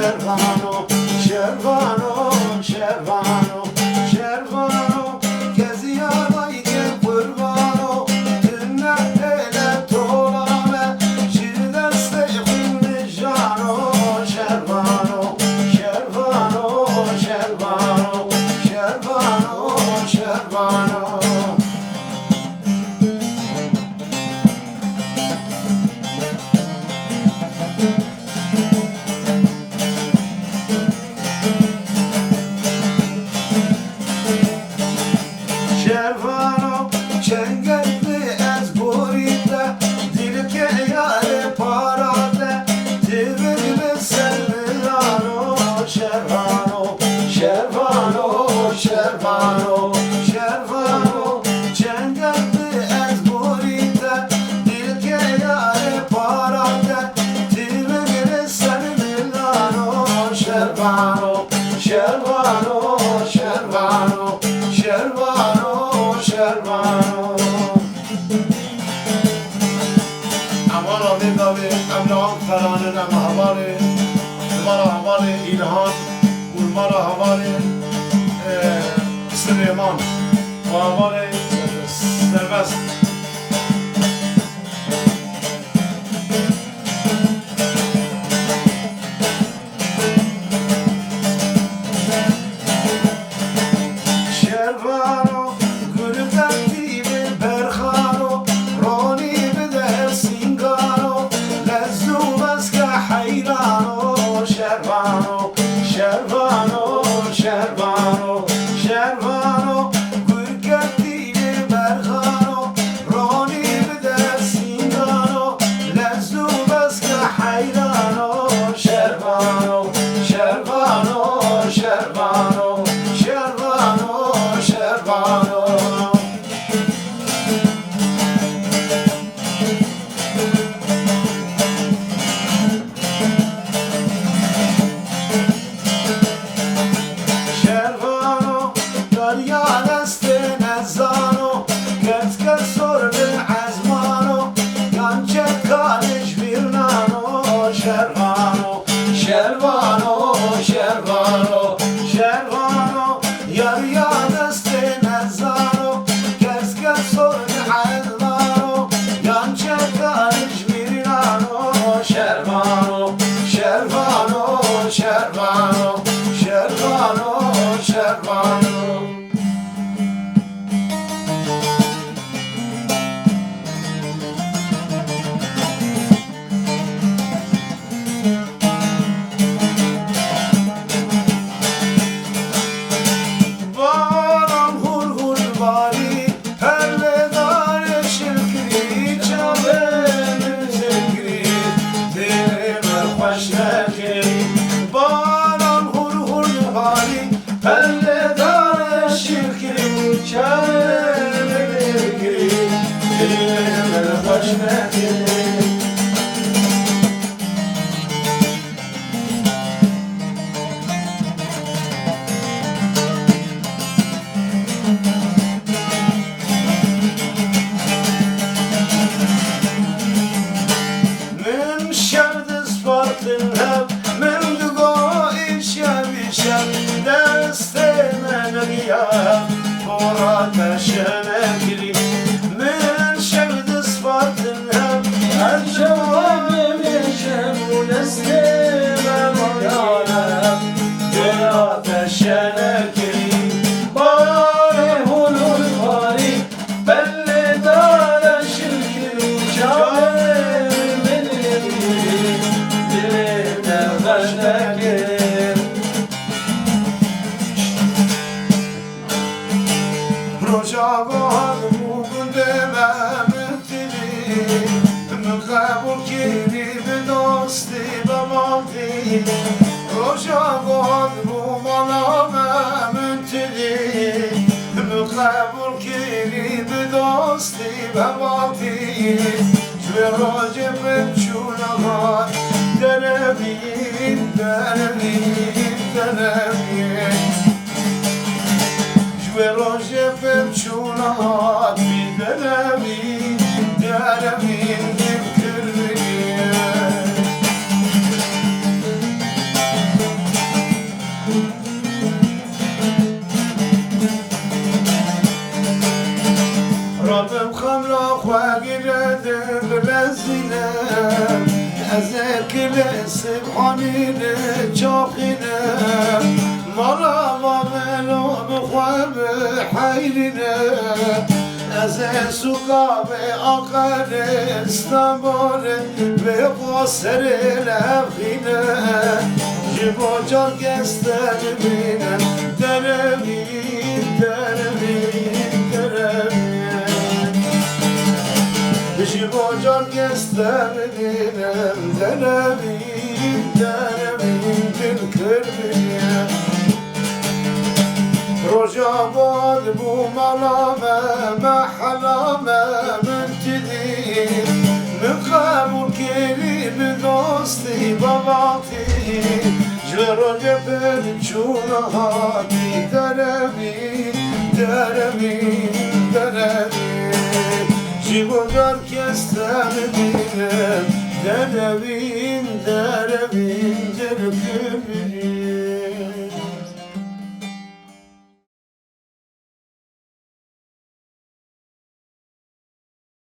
شروانو شروانو شروانو شروانو کسی آنایی که قربانو تنه ایله طولانه شیر دسته خون جانو شروانو شروانو شروانو شروانو شروانو شروانو چنگلی از بریده دل که یار پاراده دیوی به سلمانو شروانو شروانو شروانو شروانو چنگلی از بریده دل که یار پاراده دیوی به سلمانو شروانو شروانو شروانو شروانو شروانو امان آمین داوی املاک فرانه نم حواله زمارا حواله ایلهان اولمارا حواله سلیمان و حواله سربست شروانو گلدن دیو برخانو رانی بده سینگانو لزوم از که حیرانو شروانو شروانو شروانو شروانو گلدن دیو برخانو رانی بده سینگانو لزوم از که حیرانو شروانو شروانو شروانو شروانو شروانو شروانو دریا دست نزانو کت کت سرب عزمانو گنچه کالش بیرنانو شروانو شروانو شروانو شروانو دریا دست نزانو کت کت سرب عزمانو گنچه کالش بیرنانو شروانو شروانو شروانو شروانو شروانو باران هور هور باری پرده دار شکری چاوه زنگری دل خوش نکری باران هور هور باری پرده دار شکری چاوه زنگری دل خوش نکری من شرد سپارتن هم من دقای شبی شب دست من گیم برات شنکری من شرد سپارتن هم از جواب میشم و دست من گیم برات شنکری باره هلول باری بله داره شکری جای روشاگاه موگنده ممتلی من قبول کردی به دوستی بمانتی روشاگاه مومانا ممتلی من قبول کردی به دوستی بمانتی توی راجب چونها درمین درمین درمین جوی راجب چونها درمین درمین دیم کردی چاقینه چاقینه مالا و منو بخواب حیرینه از سوقا به آخر استانبول به قصر لفخینه جبو جان گسته ببینه درمین درمین درمین جبو جان گسته ببینم درمین درمین دل کرمین رجا باد بو ملامه محلامه من تدیر من قبول کلی بدوستی باباتی جل رجا بن چونهاتی درمین درمین درمین جیبو جان کسته ببینم درمین درمین درمین